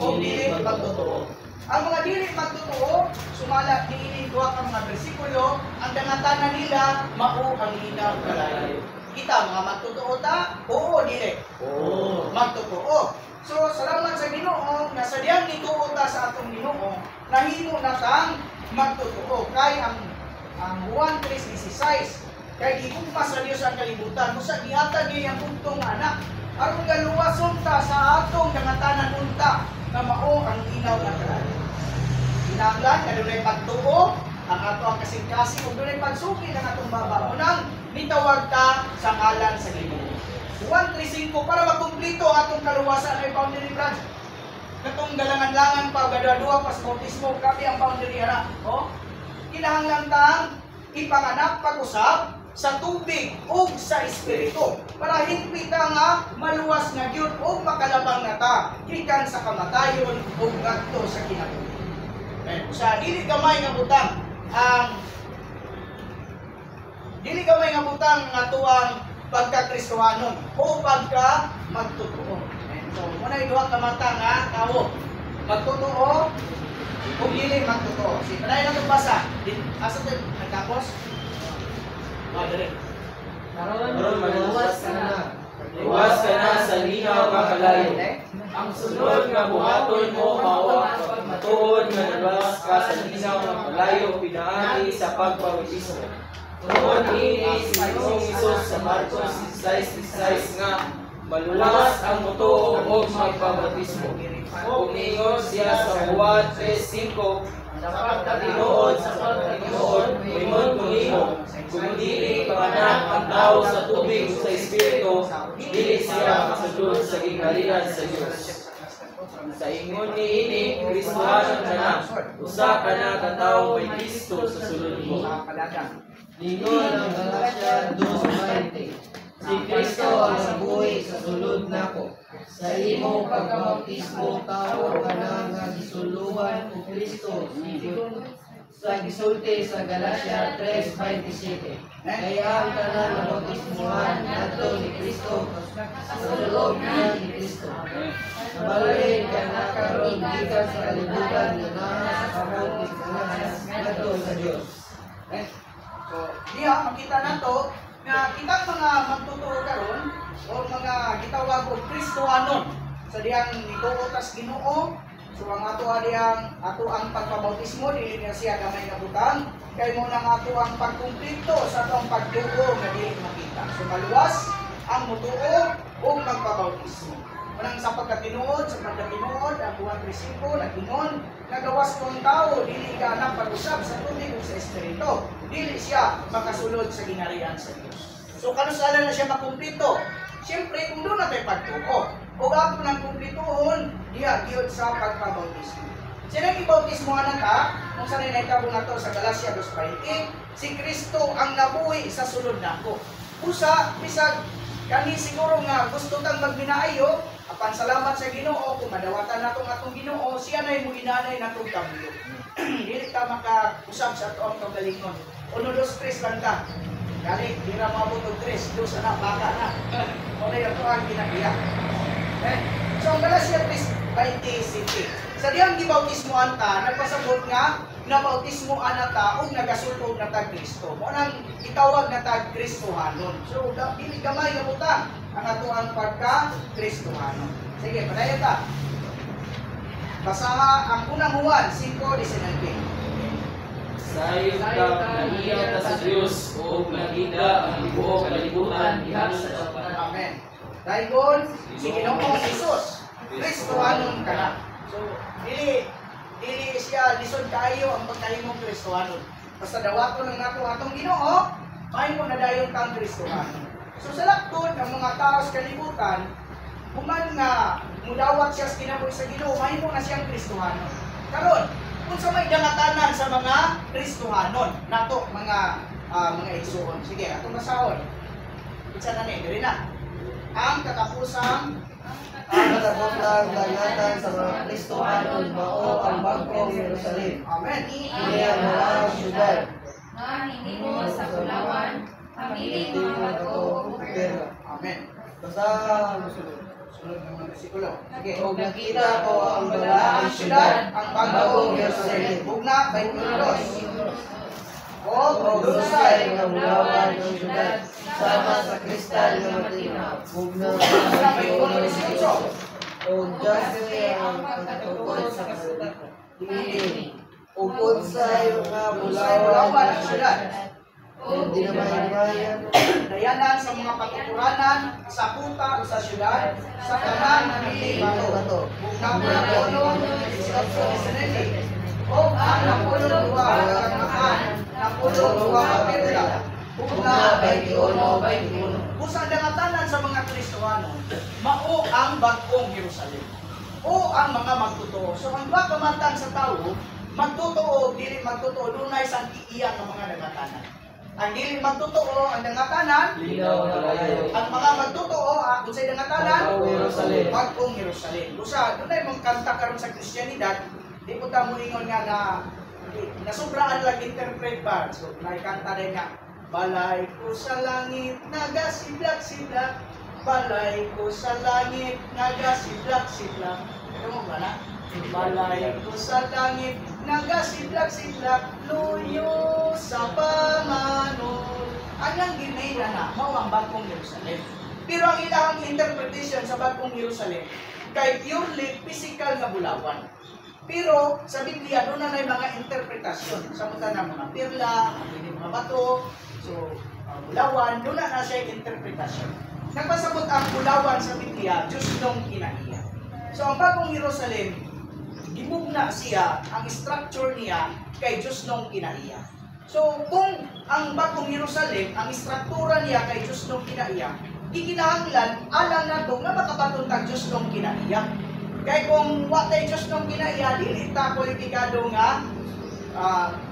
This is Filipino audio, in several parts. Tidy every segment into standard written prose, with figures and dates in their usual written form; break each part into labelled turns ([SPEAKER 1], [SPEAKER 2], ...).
[SPEAKER 1] o dili magtotoo. Ang mga dili magtotoo, sumala diini duha ka mga bersikulo, ang dangatanan nila mao ang linaw kalayo. Kita mga magtotoo ta? Oo, dili. Oo, magtotoo. So salamat sa Ginoo nga sa diyang gituo ta sa atong Ginoo, nahimo na tang magtotoo. Kay ang Juan 3:16 kay gigugma sa Dios ang kalibutan, usa gihatag niya ang bugtong anak aron galuwason ta sa atong dangatanan unta nga mao ang linaw nga kalayo. Kinahanglan nga dunay pagtuo ang ato ang kasing-kasing ug dunay pagsuki ng atong baba. Unang nitawag ta sa ngalan sa Ginoo. Juan 3:5 para makumpleto atong kaluwasan ay boundary branch. Katong galangan-langan pa gadua pas bautismo kami ang boundary ana. Oh. Kinahanglan tang ipanganak pag-usab sa tubig ug sa espiritu para higpita nga maluwas nga gyud ug makalabang na ta gikan sa kamatayon ug ngadto sa kinabuhi. Sa dili gamay nga butang ang dili gamay nga butang nga tuang pagka-Kristohanon o pagka magtotoo. So, muna yung duha ka mata nga tawo. Magtotoo o dili magtotoo. Si panay na itong basa. Asa ito nagtapos? Dire.
[SPEAKER 2] Karon maluwas ka na. Luwas ka na sa linaw nga kalayo. Ang sunod nga buhaton mo mao ang pagmatuod nga naluwas ka sa linaw nga kalayo pinaagi sa pagpabautismo. Tungod ini si Ginoong Hesus sa Marcos 16:16 nga maluwas ang mutuo o magpabautismo. Umingon siya sa Juan 3:5 dapat katinood sa pagkatinood ingon kunimo kung dili panganak ang tao sa tubig o sa espiritu dili siya makasudlod sa gingharian sa Dios. Sa ingon niini Kristohanon ka na usa ka na ka tawo may Kristo sa sulod mo.
[SPEAKER 3] Lingon ang Galatia 2:20. Si Kristo ang nabuhi sa sulod nako. Sa imong pagkabautismo tawo ka na nga gisuluhan o Kristo. Sa gisulti sa Galatia 3:27. Kaya ang tanan nga bautismuhan ngadto ni Kristo sa loob niya ni Kristo. Nabalay ka na karon gikan sa kalibutan nga naa sa kamot ni Kristo ngadto sa Dios.
[SPEAKER 1] So, diha makita nato nga kitang mga magtuturo karon o mga gitawag og Kristohanon sa diyang nituo tas Ginoo. So ang ato ang pagpabautismo dili na siya gamay nga butang kay mo nang ato ang pagkumpleto sa atong pagtuo nga dili makita. So maluwas ang mutuo o magpabautismo. Unang sa pagkatinuod ang Juan 3:5 nagingon nagawas kong tao dili ka anak pag-usab sa tubig ug sa espiritu. Dili siya makasulod sa gingharian sa Dios. So kanusala na siya makumpleto. Siyempre kung doon natin pagtuo o ato nang kumpletohon diha gyud sa pagpabautismo. Sinang ibautismo anak ka kung sa ninahitabo nato sa Galatia 2:20 si Kristo ang nabuhi sa sulod nako. Usa bisag kani siguro nga gusto tang magbinaayo apan salamat sa Ginoo kung madawatan natong atong Ginoo siya na yung ginanay natong kamyo. Dili ta makausab sa atong kagalingon. 1, 2, 3 lang ta. Kali dira maabot og 3, 2 na baka na. Muna yung ang ginagiya. Okay? So ang Galatia 3:20 sa diyang gibautismoan ta nagpasabot nga nabautismoan na ta ug nagasulod na ta Kristo. Mo nang itawag na ta Kristohanon. So dili gamay nga butang ang ato ang pagka-Kristohanon. Sige, padayon ta. Basaha ang unang Juan 5:19.
[SPEAKER 2] Sayo ka nahiya ta sa Dios o nagida ang tibuok kalibutan diha sa dapat.
[SPEAKER 1] Amen. Dayon si Ginoong Hesus Kristohanon ka na. So dili siya lisod kayo ang pagkahimong Kristohanon. Basta dawaton ng atong Ginoo, may mo na dayon kang Kristohanon. So sa laktod ng mga tao sa kalibutan, human nga mudawat siya sa kinabuhi sa Ginoo, may mo na siyang Kristohanon. Karon, kung sa may dangatanan sa mga Kristohanon, nato mga igsuon. Sige, atong basahon. Itsa na ni, diri na. Ang katapusang
[SPEAKER 3] dangatan sa mga Kristohanon mao ang bagong Jerusalem.
[SPEAKER 1] Amen.
[SPEAKER 3] Ini ang mga syudad.
[SPEAKER 4] Nga hinimo sa kulawan, pamiling mga bato ug perla.
[SPEAKER 1] Amen.
[SPEAKER 3] Basta
[SPEAKER 1] Sunod ng mga bersikulo. Sige.
[SPEAKER 3] og nakita ko ang
[SPEAKER 1] wala ang syudad, ang bagong Jerusalem. Bugna, 22. O produsay
[SPEAKER 3] ng bulawan ng syudad, sama sa kristal na matinaw. Bugna
[SPEAKER 1] Bugna, 23.
[SPEAKER 3] o Jose ang pagkatukod sa kasabihin. O unsay nga
[SPEAKER 1] Bulawan ng syudad.
[SPEAKER 3] Hindi naman hinayan.
[SPEAKER 1] Dayanan sa mga patuturanan, sa kuta o sa syudad, sa kanan na may bato. Bugna, 22. O ang napulong duwa ang makan, napulong duwa ang perla. Bugna, 21. Kusang dangatanan sa mga Kristohano, mao ang bagong Jerusalem. O ang mga magtotoo. So ang ba kamatan sa tao, magtotoo, dili magtotoo, dunay sang iiyak ng mga dangatanan. Ang dili magtotoo, ang dangatanan,
[SPEAKER 2] Linaw na kalayo.
[SPEAKER 1] ang mga magtotoo, kung sa dangatanan,
[SPEAKER 2] Bagong Jerusalem.
[SPEAKER 1] bagong Jerusalem. Lusa, dunay mong kanta karon sa Kristyanidad, di po ta mo ingon nga na sobraan lang interpret ba. So, may kanta rin nga, balay ko sa langit, nagasiblak-siblak, balay ko sa langit, nagasiblak-siblak. Ito mo ba na? Balay ko sa langit, nagasiblak-siblak, luyo sa panganod. Ang ginay na mao ang bagong Jerusalem. Pero ang ilang interpretation sa bagong Jerusalem, kay purely physical na bulawan. Pero sa Biblia, doon na may mga interpretasyon. Sa mga na mga pirla, mga bato, so bulawan, doon na siya interpretasyon. Nagpasabot ang bulawan sa Biblia, Diyos nung kinaiya. So ang bagong Jerusalem, gimugna siya, ang structure niya kay Diyos nung kinaiya. So kung ang bagong Jerusalem, ang struktura niya kay Diyos nung kinaiya, gikinahanglan alang na doon na makapatuntag Diyos nung kinaiya. Kaya kung watay Diyos nung kinaiya, dili ta kwalipikado nga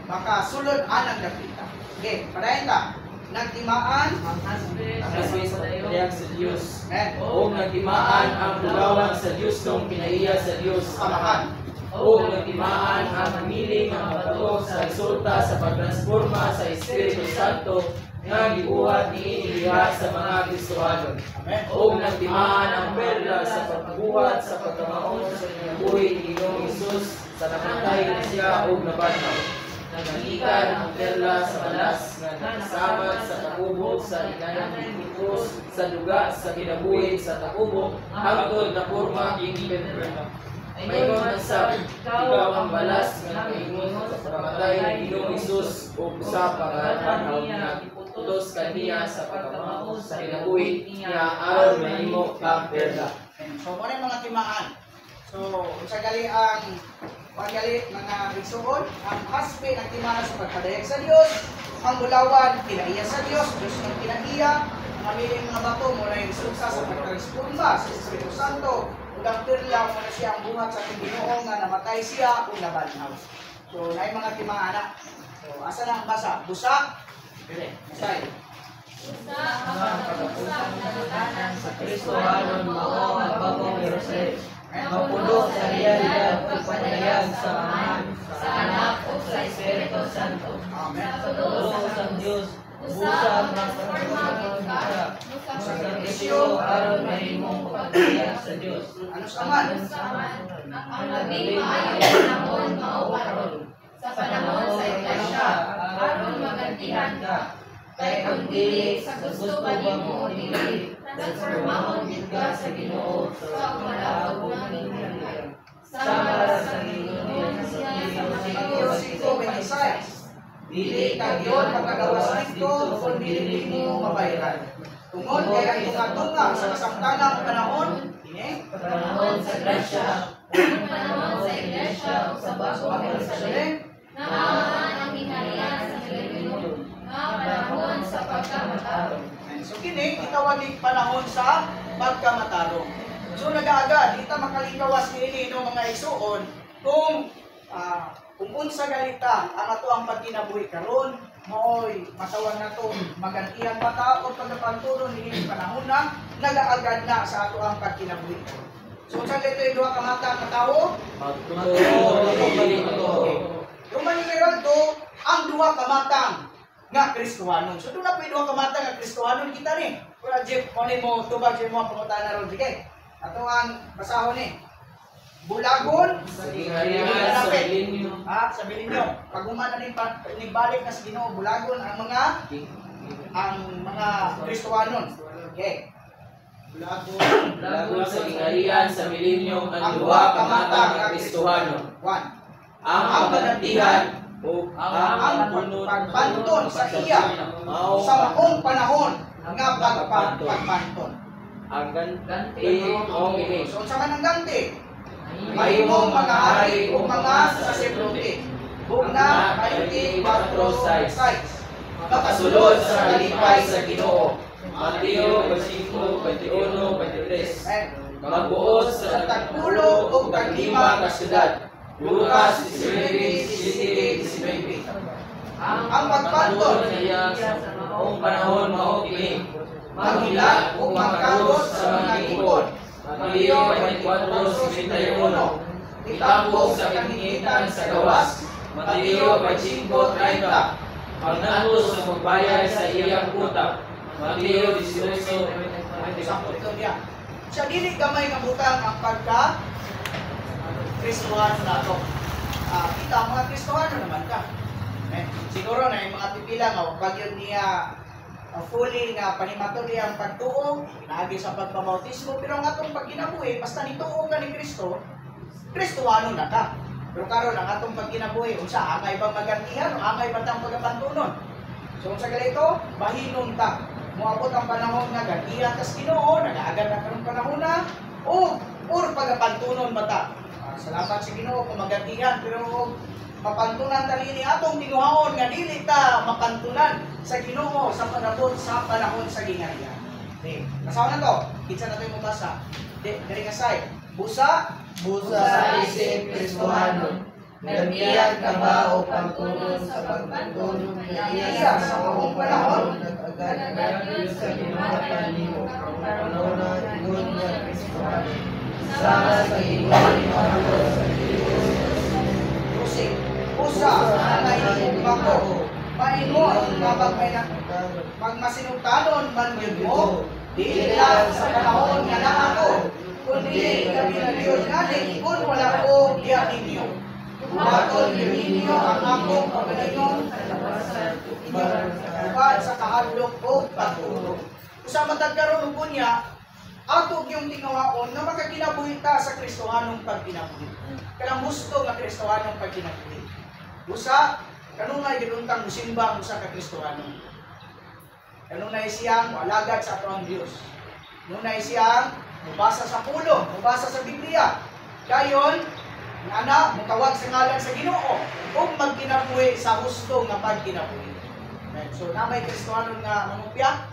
[SPEAKER 1] makasulod anang dapita. Okay, padayon ta. Nagtimaan
[SPEAKER 2] Ang hasbe sa pagpalihag sa Diyos.
[SPEAKER 1] Amen.
[SPEAKER 2] O nagtimaan ang bulawan sa Diyos nung kinaiya sa Diyos.
[SPEAKER 1] Samahan.
[SPEAKER 2] O nagtimaan ang hamiling ng bato sa resulta sa pagtransforma sa Espiritu Santo nga gibuhat ni Eliya sa mga Kristohano.
[SPEAKER 1] Amen.
[SPEAKER 2] O nagtimaan ang perla sa pagbuhat sa pagkamaon sa kinabuhi ni Ginoong Hesus sa namatay na siya o nabanhaw. Nagikan ang perla sa balas nga nakasamad sa takubok sa inanang Pilipos sa duga sa kinabuhi sa takubok hangtod na porma kini perla. Mayroon ang sabi, ikaw ang balas nga nakaingon sa pagkamatay ni Ginoong Hesus o sa pagkanaw na iputos kaniya sa pagkamaon sa kinabuhi niya aron mahimo kang perla.
[SPEAKER 1] So, muna yung mga timaan. So, sa gali ang paggali mga igsuon, ang hasbe ng timaan sa pagpadayag sa Dios, ang bulawan kinaiya sa Dios, Dios ng kinaiya, ang amiling mga bato mula yung suksa sa pagtransforma sa Espiritu Santo, ulang pirla muna siya ang buhat sa ating Ginoo nga namatay siya o nabanhaw. So, na yung mga timaan na. So, asa na ang basa? Busa? Pwede. Masay.
[SPEAKER 4] Usa ang pagkakusang nalutanan sa
[SPEAKER 3] Kristohanon mao ang bagong Jerusalem. Mapuno sa realidad ug panayag sa amahan,
[SPEAKER 4] sa anak o sa Espiritu Santo.
[SPEAKER 1] Amen.
[SPEAKER 3] Tulong sa Dios,
[SPEAKER 4] Usa ang transformation ka,
[SPEAKER 3] sa isyo aron mahimong pagpapayag sa Dios.
[SPEAKER 1] Ano sa man?
[SPEAKER 4] ang naging maayong panahon mao karon. Sa panahon sa iglesia, aron magantihan ka. Kay kung dili sa gusto pa nimo o dili, transformahon gid ka sa Ginoo sa malabog ng hinggan. Sama sa Ginoo siya sa mga
[SPEAKER 1] Dili ka Diyon makagawas nito kung dili mo mabayaran. Tungod kay ang tunga sa kasamtanang panahon, ini
[SPEAKER 4] panahon sa grasya, ang panahon sa iglesia o sa bagong Jerusalem, naaman ang hinarian sa Ginoo, nga panahon sa pagkamatarong.
[SPEAKER 1] So kini gitawag panahon sa pagkamatarong. So nagaaga dita makalikawas niini no mga igsuon kung unsa galita ang ato ang pagkinabuhi karon maoy matawan nato magantihan mata o pagpantulon niini panahon na nagaagad na sa ato ang pagkinabuhi. So unsa galito yung duha ka mata nga tawo? Roman numeral 2 ang duha ka matang nga Kristohanon. So doon na po yung duha ka mata nga Kristohanon kita ni. Kura Jeff, mo tubag yung mga pangutana ron. Sige, ato ang basahon ni. bulagon,
[SPEAKER 2] Sa gingharian sa milenyo.
[SPEAKER 1] Sa milenyo. Pag umana din balik na sa Ginoo, bulagon ang mga Kristohanon. Okay.
[SPEAKER 2] Bulagon sa gingharian sa milenyo ang duha ka matang nga Kristohanon.
[SPEAKER 1] 1.
[SPEAKER 2] Ang pagantihan o ang
[SPEAKER 1] pagpanton sa iya sa maong panahon nga pagpanton.
[SPEAKER 2] Ang ganti o ini.
[SPEAKER 1] So sa man ang ganti, mahimong mga hari o mga saserdote. Bugna 24:6.
[SPEAKER 2] Makasulod sa kalipay sa Ginoo. Mateo 5:21-23. Magbuot sa tagpulo o taglima ka syudad. Lukas 19:17.
[SPEAKER 1] Ang pagpanton
[SPEAKER 2] sa maong panahon mao kini.
[SPEAKER 1] maghila o magkagos sa mga ipon.
[SPEAKER 2] Mateo 24:61. Itambok sa kahingitan sa gawas. Mateo 25:30. Pagnatos sa magbayad sa iyang utang. Mateo 18:20.
[SPEAKER 1] Sa dili gamay nga butang ang pagka Kristohan nato. Kita mga Kristohano naman ka. Siguro na yung mga pipila nga bagyo niya fully nga panimato niya ang pagtuo, naagi sa pagpabautismo, pero ang atong pagkinabuhi, basta nituo ka ni Kristo, Kristohano na ka. Pero karon ang atong pagkinabuhi, unsa angay bang magantihan o angay ba tang pagapantunon? So unsa galito, bahinon ta. Moabot ang panahon nga gantihan tas Ginoo, nagaagad na karong panahon na or pagapantunon bata. Salamat sa Ginoo kung magantihan, pero mapantunan tali ni atong tinuhaon nga dili ta mapantunan sa Ginoo sa panahon sa gingharian. Okay. Kasawa na to. Kinsa na to yung mabasa? Diri nga say. Busa
[SPEAKER 3] Busa isip Kristohanon, nagbiyan ka ba o pagtunon sa pagpantunon na iya sa maong panahon, nag-agad sa ginamatan nimo, panahon na igon nga Kristohanon. Sama sa igon ni Marcos sa
[SPEAKER 1] Rusik. Busa na inyong bako. Maingon nga pag masinugtanon man yun mo, dili lang sa panahon nga na ako, kundi kami na Diyos natin, kung wala ko diya ninyo. Buhaton ninyo ang akong pagalingon sa kahadlok o pagtulog. Sa matagkaroon po niya, atog yung tingawaon na makakinabuhi ta sa Kristohanong pagkinabuhi. Kanang gusto nga Kristohanong pagkinabuhi. Usa, kanunay ginuntang musimba usa ka Kristohanon. Kanunay siyang alagad sa ato ang Dios. Kanunay siyang mubasa sa pulong, mubasa sa Biblia. Dayon, ang anak, mutawag sa ngalan sa Ginoo ug magkinabuhi sa husto nga pagkinabuhi. So, namay Kristohanon nga mangupya.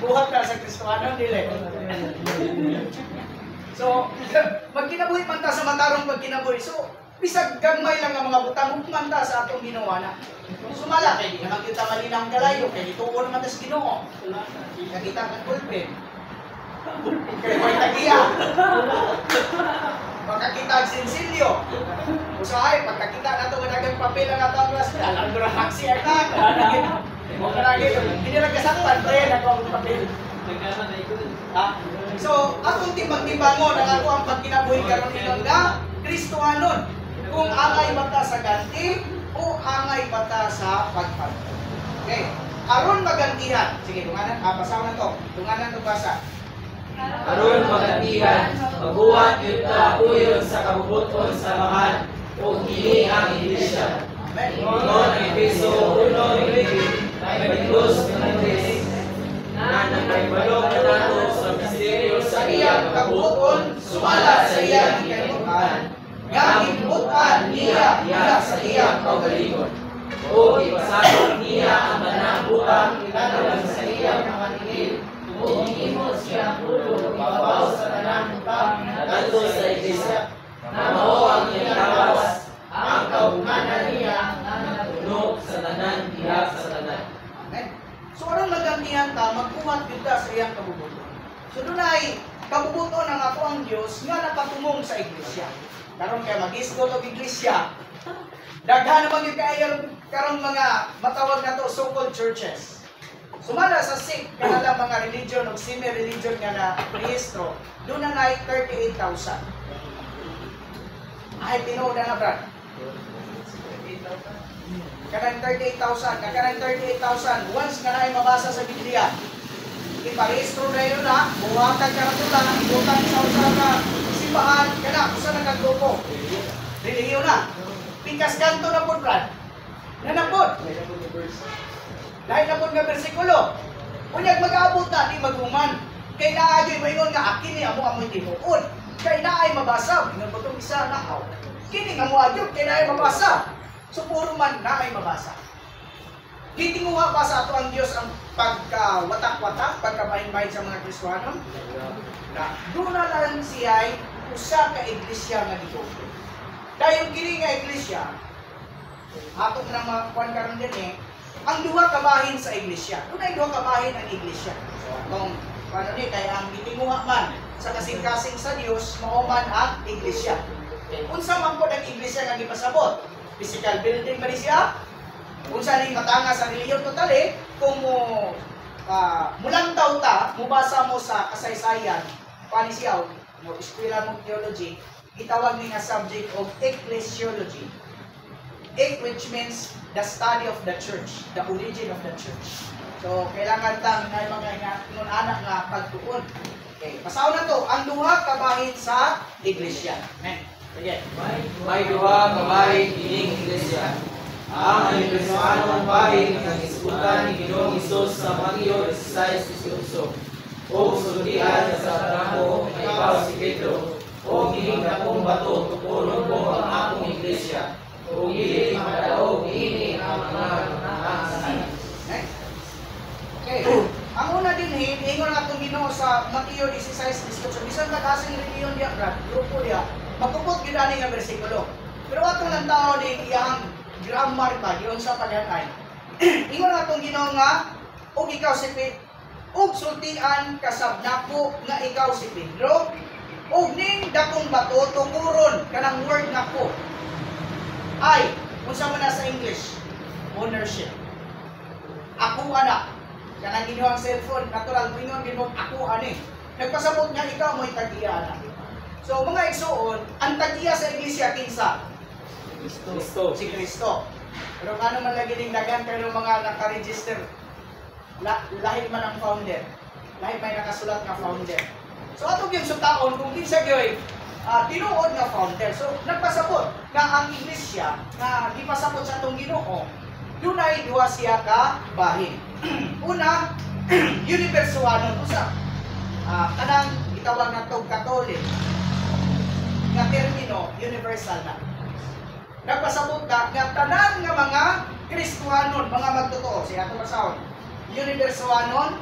[SPEAKER 1] Buhat na sa Kristohanon, dili. So, magkinabuhi man ta sa matarong pagkinabuhi. So, bisag gagmay lang ang mga butang, hukman ta sa atong ginawa na. Sumala, kaya di naman kita malinang kalayo, kaya ituon naman ta sa Ginoo. Nakita kang pulpin. Kaya may tagiya. Pagkakita ang sinsilyo. Usahay, pagkakita na ito, managang papel ang atong class. Alam ko na haksi ay na. Hindi na kasaktan, pre, nagawa ko papel. So, atong timbang-timbangon ang ako ang pagkinabuhi karon ilang nga Kristohanon. Kung angay bata sa ganti o angay bata sa pagpanto. Okay. Aron magantihan. Sige, tunganan. Basaw na to. Tunganan to basa.
[SPEAKER 2] Aron magantihan, magbuhat yun ta uyon sa kabubuton sa mahan o kini ang iglesia.
[SPEAKER 1] Amen.
[SPEAKER 2] Ingon ang Efeso 1:22 na nagbalog na nato sa misteryo sa iyang kabubuton sumala sa iyang kalibutan. Nga gibutan niya sa iyang kaugalingon. O ipasakop niya ang tanang butang itatawag sa iyang mga tingil. O hihimo siya ulo ibabaw sa tanang butang nagadto sa iglesia. Na mao ang iyang tawas, ang kauganan niya na natunog sa tanan diha sa tanan.
[SPEAKER 1] Amen. So, aron magantihan ta, magkumat kita sa iyang kabubuton. So, dunay kabubuton ang ako ang Dios nga nakatumong sa iglesia. Karon kay mag-isgot og iglesia. Daghan naman yung karon mga matawag na to so-called churches. Sumala sa Sikh, kanalang mga religion o semi-religion nga na rehistro, doon na na 38,000. Ay, tinuod na brad. Kanang 38,000, kanang 38,000, once nga na mabasa sa Biblia, iparehistro na yun na, buwatan ka na tula, ibutan sa usaha ka, simbahan, kana, usa na kagrupo. Relihiyo na. Pikas kanto na po, brad. Nanapod. Dahil na po nga bersikulo. Unyag mag-aabot na, di maguman. Kay naagay maingon nga, akin ni amo amoy tibuod. Kay naay mabasa, maingon po itong isa na, kini nga mo agyod, kay naay mabasa. So puro man naay mabasa. Gitinguha pa sa ato ang Dios ang pagkawatak-watak, pagkabahin-bahin sa mga Kristiyano. Na doon na lang siya ay usa ka iglesia nga dito. Dahil kini nga iglesia, ato na mga kuwan karon din ang duha ka bahin sa iglesia. Doon ay duha ka bahin ang iglesia. So atong ano ni kaya ang gitinguha man sa kasing-kasing sa Dios mao man ang iglesia. Unsa man pod ang iglesia nga gipasabot? Physical building ba ni siya? Unsa ning matanga sa reliyon totally kung mulantaw ta, mubasa mo sa kasaysayan, pani siya mo eskwela mo theology, gitawag ni nga subject of ecclesiology. Ek which means the study of the church, the origin of the church. So kailangan tang na mga ingon anak nga pagtuon. Okay, pasaw na to ang duha ka bahin sa iglesia. Amen. Sige.
[SPEAKER 2] May duha ka bahin ining iglesia. Ang Kristiyano bahin nga isgutan ni Ginoong Hesus sa Mateo 16:18. O sultian sa tramo nga ikaw si Pedro, o gining dakong bato tukulon ko ang akong iglesia. O gining madao ini ang mga naasahan.
[SPEAKER 1] Okay. Ang una din ingon nga itong Ginoo sa Mateo 16:18. Bisan ka kasing reliyon diya, brad, grupo diya, magkupot gyud ani nga bersikulo. Pero ato lang tao ni iyang grammar ba diyon sa paghanay. Ingon nga itong Ginoo nga, og ikaw si Pedro, og sultian kasab nako nga ikaw si Pedro, og ning dakong bato tukuron kanang word nako. Ay, unsa man na sa English? Ownership. Ako ana. Kanang Ginoo ang cellphone, natural ingon Ginoo ako ani. Nagpasabot niya ikaw mo'y tagiya ana. So mga igsoon, ang tagiya sa iglesia kinsa?
[SPEAKER 2] Kristo.
[SPEAKER 1] Si Kristo. Pero ano man lagi ning dagan pero mga naka-register lahi man ang founder. Lahi may nakasulat nga founder. So atong yung sutaon kung kinsa gyoy tinuod nga founder. So nagpasabot nga ang iglesia nga gipasabot sa atong Ginoo, dunay duha siya ka bahin. Una, universuanon usa. Kanang gitawag natong Katolik nga termino universal na. Nagpasabot nga tanan nga mga Kristiyanon, mga magtotoo, siya ato basahon. Universuanon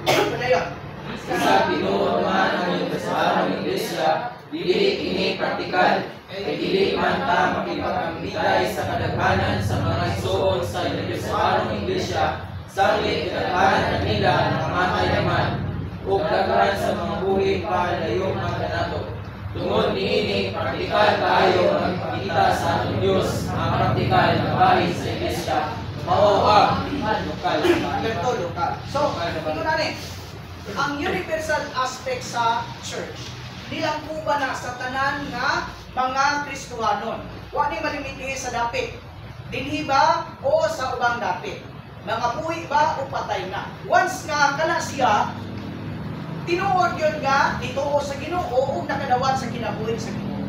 [SPEAKER 1] ano na yun?
[SPEAKER 2] Sa tinuod man ang Kristiyanong iglesia, dili kini praktikal. Kay dili man ta makipagambitay sa kadaghanan sa mga igsoon sa Kristiyanong iglesia, sanglit kadaghanan nila namamatay naman, ug daghan sa mga buhi pa layo mga kanato. Tungod niini praktikal kaayo ang ipakita sa atong Dios ang praktikal nga bahin sa iglesia. Mao ang lokal.
[SPEAKER 1] Lokal. So, ano na ni? Ang universal aspect sa church, nilang kuba na sa tanan nga mga Kristiyanon. Wa ni malimiti sa dapit. Dinhi ba o sa ubang dapit? Mga buhi ba o patay na? Once nga kana siya, tinuod yun nga, ituo sa Ginoo o nakadawat sa kinabuhi sa Ginoo.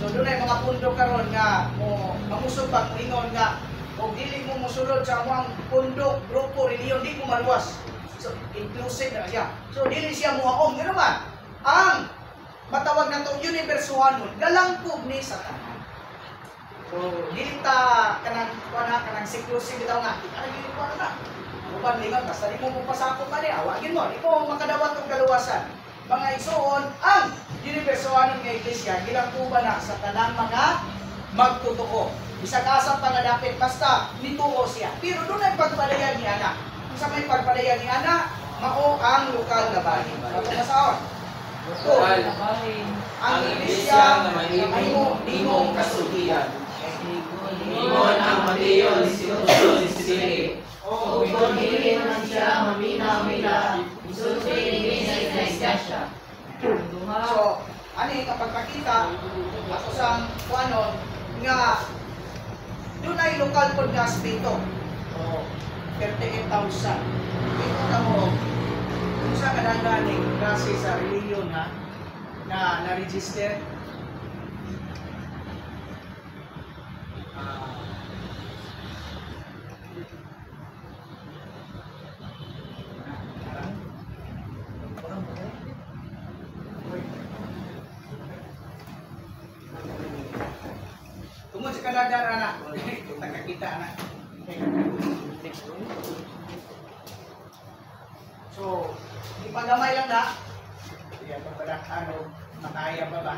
[SPEAKER 1] So doon ay mga pundo karon nga mo mamusog pag ingon nga o dili mo musulod sa among pundo, grupo, reliyon, di mo maluwas. So inclusive na siya. So dili siya muhaom. Nga naman, ang matawag na itong universuanon, galangkog ni Satanas. So dili ta kanang seclusive bitaw nga, kita na gini ko na. Uban lingon, basta di mo mapasakop pa niya, wagin mo, di mo makadawat ng kaluwasan. Mga igsoon, ang universuanon nga iglesia, gilangkuban na sa tanang mga magtotoo. Bisag asa pa nga dapit, basta nituo siya. Pero doon ay pagpadayan ni Ana. Kung sa may pagpadayan ni Ana, mao ang lokal nga bahin. Ato masaon.
[SPEAKER 2] Lokal.
[SPEAKER 1] Ang
[SPEAKER 2] Ang
[SPEAKER 1] iglesia
[SPEAKER 2] iglesia nga mahimong dimong kasultihan. Ingon ang Mateo 18:17.
[SPEAKER 3] O kung dili man siya mamina-mina, isulti ni sa iglesia siya.
[SPEAKER 1] So, ani kapag makita ako sa kuanon nga dunay lokal pod nga aspeto. O 38,000. Ito na mo kung sa kadaganing klase sa reliyon na na-register. Tungod sa kadadaran anak, nakakita anak. So, ipagamay lang na. Kaya pagpadak ano, makaya pa ba?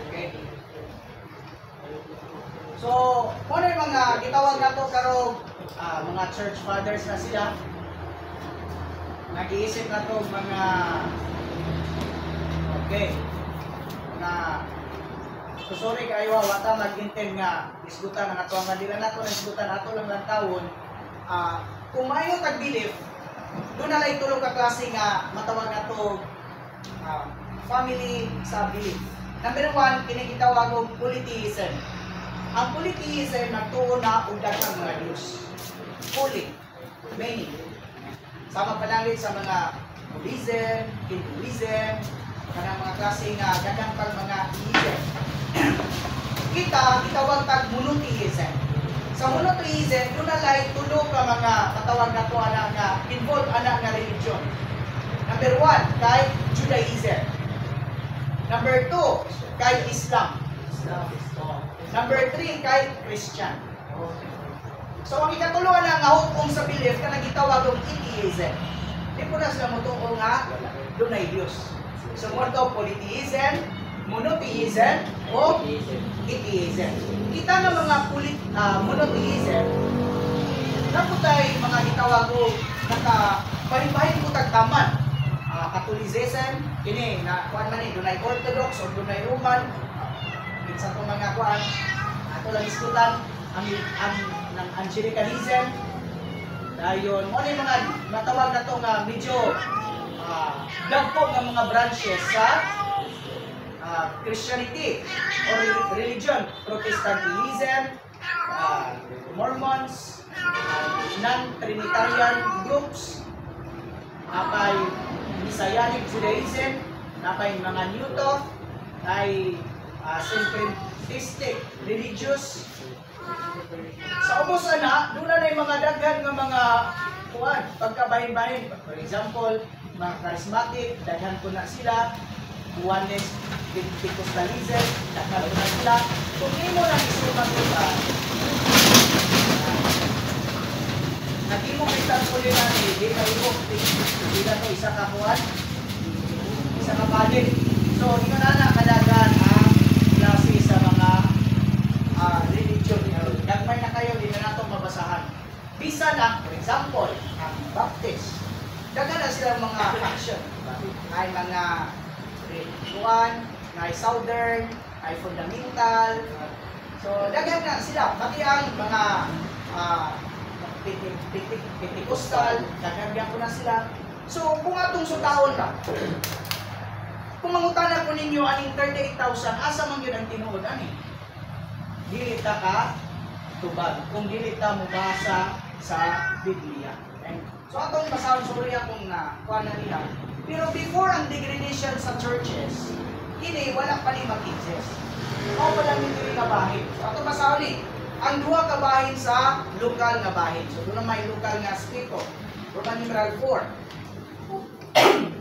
[SPEAKER 1] Okay. So, kung ano yung mga gitawag na to karong mga church fathers na sila, nag-iisip na to mga na susuri kayo wata mag-intend nga isgutan ang ato ang dila nato na isgutan ato lang lang taon. Kung mayo tag-believe, doon na lang tulong ka klase nga matawag nato family sa belief. Number 1, kinigitawag og polytheism. Ang polytheism nagtuon na og daghang mga Diyos. Poly, many. Sama pa lang rin sa mga Buddhism, Hinduism, kanang mga klase nga daghang pang mga theism. Kita gitawag tag monotheism. Sa monotheism, doon na lang tulo ka mga katawag na to ana nga involved ana nga religion. Number 1, kay Judaism. Number 2, kay Islam. Number 3, kay Christian. So ang ikatulo na nga hukom sa belief ka nagitawag og atheism. Di po na sila mutuo nga doon ay Diyos. So mo to polytheism, monotheism o atheism. Kita nga mga monotheism naputay mga gitawag og nakabahin-bahin ko tagtaman. Catholicism kini na kuan man ni dunay Orthodox o dunay Roman. Kinsa to mga kuan ato lang iskutan ang ng Anglicanism. Dayon mo ni mga matawag na to nga medyo dagko nga mga branches sa Christianity or religion, Protestantism, Mormons, non-Trinitarian groups, napay Messianic Judaism, napay mga New Thought, ay syncretistic religious. Sa ubos ana, doon na yung mga daghan nga mga kuwan, pagkabahin-bahin. For example, mga charismatic, daghan ko na sila. Oneness, Pentecostalism, daghan ko na sila. Kung hindi mo lang isuman ko ba, naging mo kitang uli na di kayo, hindi na ito isa ka kuwan, isa ka palit. So, hindi ka na kadaghan ang klase sa mga religion. Dagmay na kayo, hindi na natin mabasahan. Bisa na, for example, ang Baptist. Daghan na silang mga faction. Ay mga Kuan, ay Southern, ay Fundamental. So, daghan na sila. Pati ang mga Pentecostal, daghan ko na sila. So, kung atong sutahon ka, kung mangutana ko ninyo aning 38,000, asa man yun ang tinuod, ani? Dili ta ka tubag, kung dili ta mubasa sa Biblia. Okay? So atong basahon sorry akong na kuha na nila. Pero before ang degradation sa churches, kini wala pa ni mag-exist. Mao pa lang dili nga bahin. So atong basahon ni ang duha ka bahin sa lokal nga bahin. So doon may lokal nga aspekto. Roman numeral 4.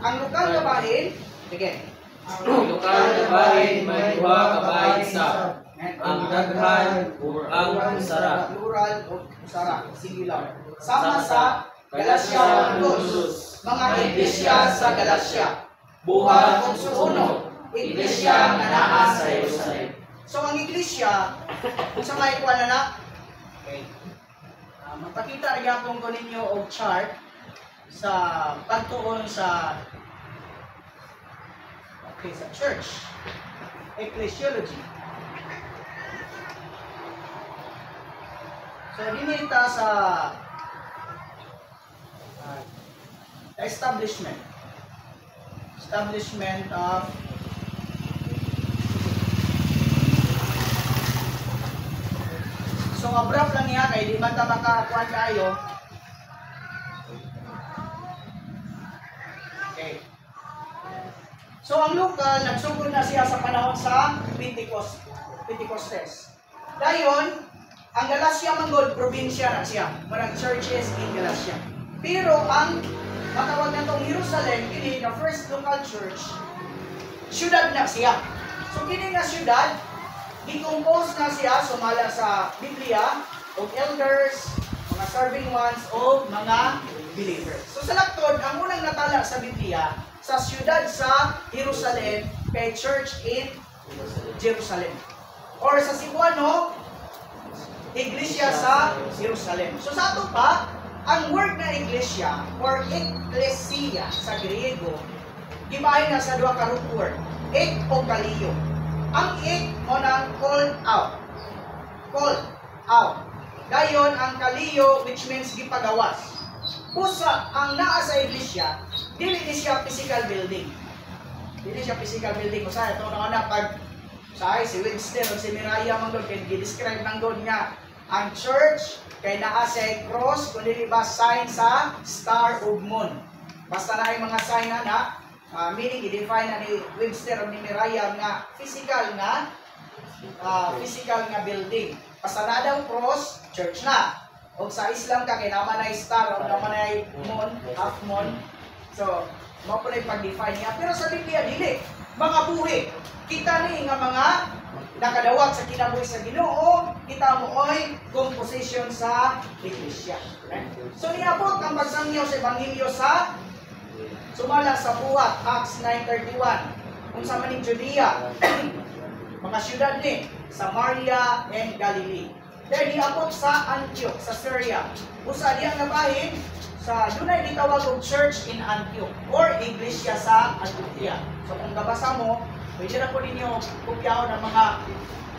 [SPEAKER 1] Ang lokal nga bahin, again.
[SPEAKER 2] Ang lokal nga bahin may duha ka bahin sa ang daghan o ang usara.
[SPEAKER 1] Plural o usara, singular. Sama sa Galacia 2. Mga iglesia sa Galacia. Buhat 1. Iglesia nga naa sa Jerusalem. So ang iglesia, kung sa may kuha na okay. Magpakita nagyapon ko ninyo og chart sa pagtuon sa sa church. Ecclesiology. So dinita sa establishment of so abrupt lang niya kay di man ta makakuan kayo. Okay. So ang lokal nagsugod na siya sa panahon sa Pentecostes. Dayon ang Galacia manggod probinsya na siya, marang churches in Galacia. Pero ang matawag na itong Jerusalem, kini the first local church, syudad na siya. So kini nga syudad, decompose na siya, sumala sa Biblia, o elders, mga serving ones, o mga believers. So sa laktod, ang unang natala sa Biblia, sa syudad sa Jerusalem, kay church in Jerusalem. Or sa Cebuano, iglesia sa Jerusalem. So sa ato pa, ang word na iglesia or ecclesia sa Griego, gibahin na sa duha ka root word, ek o kalio. Ang ek mo nang called out. Called out. Dayon ang kalio which means gipagawas. Pusa ang naa sa iglesia, dili ni siya physical building. Dili siya physical building. Usa ito na pag sa si Winston o si Miraya man doon, kaya i-describe ng doon nga ang church kay naa sa cross, kundi ba sign sa star ug moon. Basta na yung mga sign na meaning i-define na ni Webster o ni Miraya nga physical nga building. Basta na daw cross, church na. O sa Islam ka kay naman ay star o naman ay moon, half moon. So, mo pa rin pag-define niya. Pero sa Biblia dili, mga buhi. Kita ni nga mga nakadawat sa kinabuhi sa Ginoo, kita mo oy composition sa iglesia. Okay? So niabot ang pagsangyaw sa ebanghelyo sa sumala sa buhat, Acts 9:31. Kung sa maning Judea, mga syudad ni Samaria and Galilee. Then niabot sa Antioch, sa Syria. Usa diang nabahin sa dunay gitawag og church in Antioch or iglesia sa Antioquia. So kung gabasa mo, pwede na po ninyo kopyaon ng mga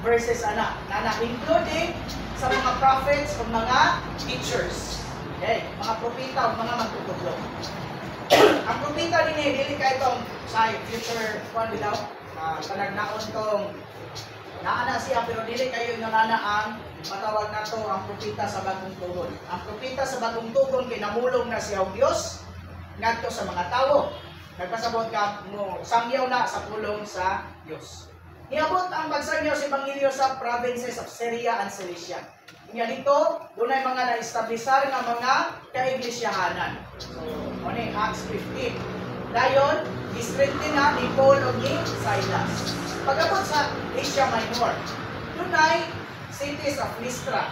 [SPEAKER 1] verses na including sa mga prophets o mga teachers. Okay, mga propita o mga magtutudlo. Ang propita din dili ka itong sa future one without panagnaon tong naana siya pero dili kayo yung nana ang matawag na to ang propita sa bagong tugon. Ang propita sa bagong tugon kay namulong na siya og Dios ngadto sa mga tawo. Nagpasabot ka mo sangyaw na sa pulong sa Dios. Niabot ang pagsangyaw sa ebanghelyo sa provinces of Syria and Cilicia. Nga dito, dunay mga na-establisar nga mga kaiglesiyahanan. So, ano Acts 15. Dayon, districtin na ni Paul o ni Silas. Pagabot sa Asia Minor, dunay cities of Lystra,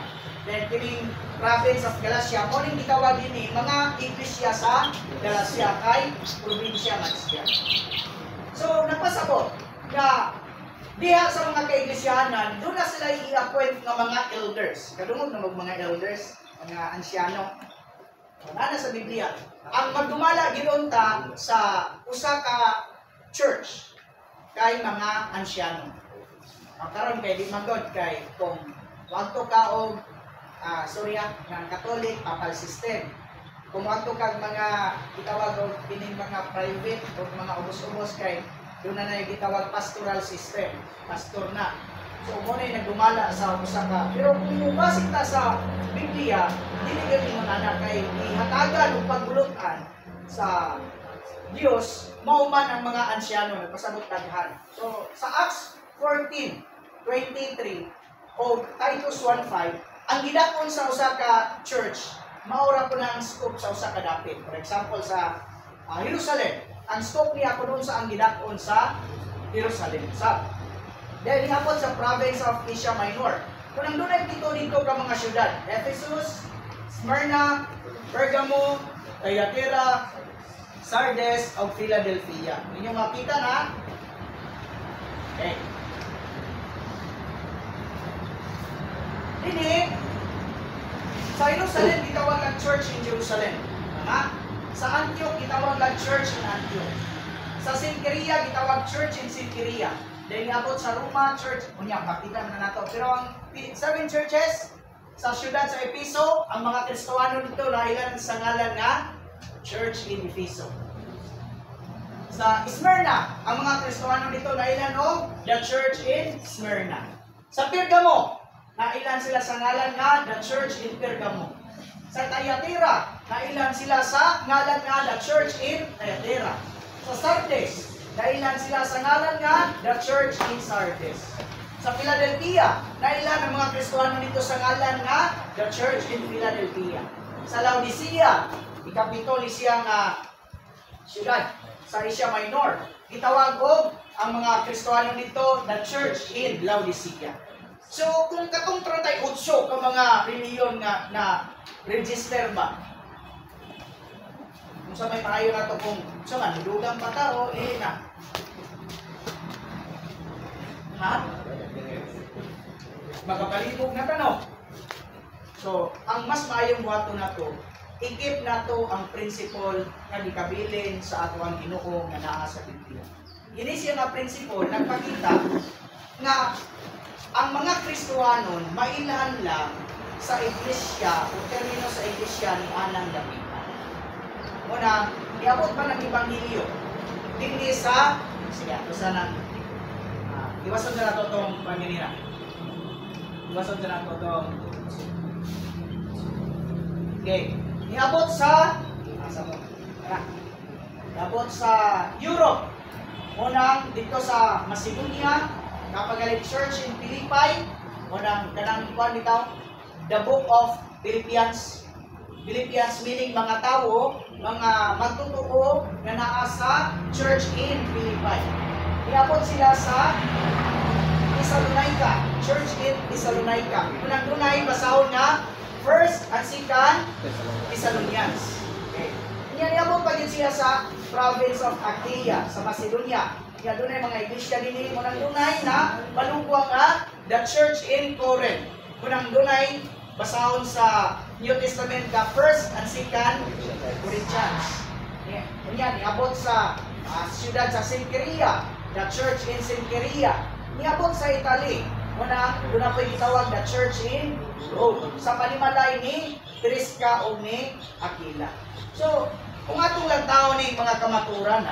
[SPEAKER 1] then kining province of Galacia, mo rin gitawag din mga iglesia sa Galacia kay probinsya man siya. So, nagpasabot na diha sa mga kaiglesiyahanan, doon na sila i-appoint ng mga elders. Kadungog na mga elders, mga ansyano. Wala na sa Biblia. Ang magdumala ginunta sa usa ka church kay mga ansyano. Ang karon kay di magod kay kung wagto ka og ng Catholic papal system. Kung wagto kag mga gitawag og kining mga private o mga ubos-ubos kay doon na gitawag pastoral system. Pastor na. So mo na nagdumala sa usa ka. Pero kung mubasik ta sa Biblia, dili gyud mo na kay ihatagan og pagbulutan sa Dios mao man ang mga ansyano nagpasabot daghan. So sa Acts 14:23 o Titus 1:5, ang gidakon sa usa ka church maura ko na ang scope sa usa ka dapit. For example sa Jerusalem, ang scope niya kuno sa ang gidakon sa Jerusalem. Dahil hapon sa province of Asia Minor. Kung ang dunay dito ka mga syudad, Ephesus, Smyrna, Pergamo, Thyatira, Sardes, o Philadelphia. Ninyo makita na? Okay. Dini, sa Jerusalem, gitawag ang church in Jerusalem. Tama? Sa Antioch, gitawag ang church in Antioch. Sa Sinkeria, gitawag church in Sinkeria. Dahil niabot sa Roma, church, unya, bakita na nato. Pero ang 7 churches sa syudad sa Episo, ang mga Kristiyano dito nailan sa ngalan nga Church in Episo. Sa Smyrna, ang mga Kristiyano dito nailan o The Church in Smyrna. Sa Pergamo, nailan sila sa ngalan nga The Church in Pergamo. Sa Thyatira, nailan sila sa ngalan nga The Church in Thyatira. Sa Sardes, nailan sila sa ngalan nga The Church in Sardes. Sa Philadelphia, nailan ang mga Kristiyano dito sa ngalan nga The Church in Philadelphia. Sa Laodicea, ikapito ni siyang syudad sa Asia Minor. Itawag og ang mga Kristiyano dito The Church in Laodicea. So, kung katong 38 ka mga reliyon na register ba? Kung sa may paayo na ito kung sa man, dugang pa tao, na. Ha? Magapalibog na tanong. So, ang mas maayong buhato na to, ikip na to ang principle nga gikabilin sa ato ang Ginoo nga naa sa Biblia. Ini siya nga principle nagpakita nga ang mga Kristohanon mailan lang sa iglesia o termino sa iglesia ni Anang Dapitan. Muna, iabot pa ng Ebanghelyo. Hindi sa, sige, ito sana, iwasan na nato itong Panginoon. Iwasan na nato itong, okay, iabot sa, iabot sa Europe. Unang dito sa Macedonia, kapagaling church in Philippi, unang kanang kuan bitaw, the book of Philippians. Philippians meaning mga tao, mga magtutuo na naa sa church in Philippi. Iabot sila sa Thessalonica, church in Thessalonica. Unang dunay basahon nga 1st and 2nd Thessalonians. Okay. Iabot pa din sila sa province of Achaia, sa Macedonia. Kaya doon ay mga iglesia din unang dunay na malugwang nga the church in Corinth. Unang dunay basahon sa New Testament ka 1st and 2nd Corinthians. Yan, iabot sa siyudad sa Sinkeria, the church in Sinkeria. Iabot sa Italy, doon na po itawag the church in Rome. Sa palimalay ni Prisca o ni Aquila. So, kung atong lang tao ni mga kamaturan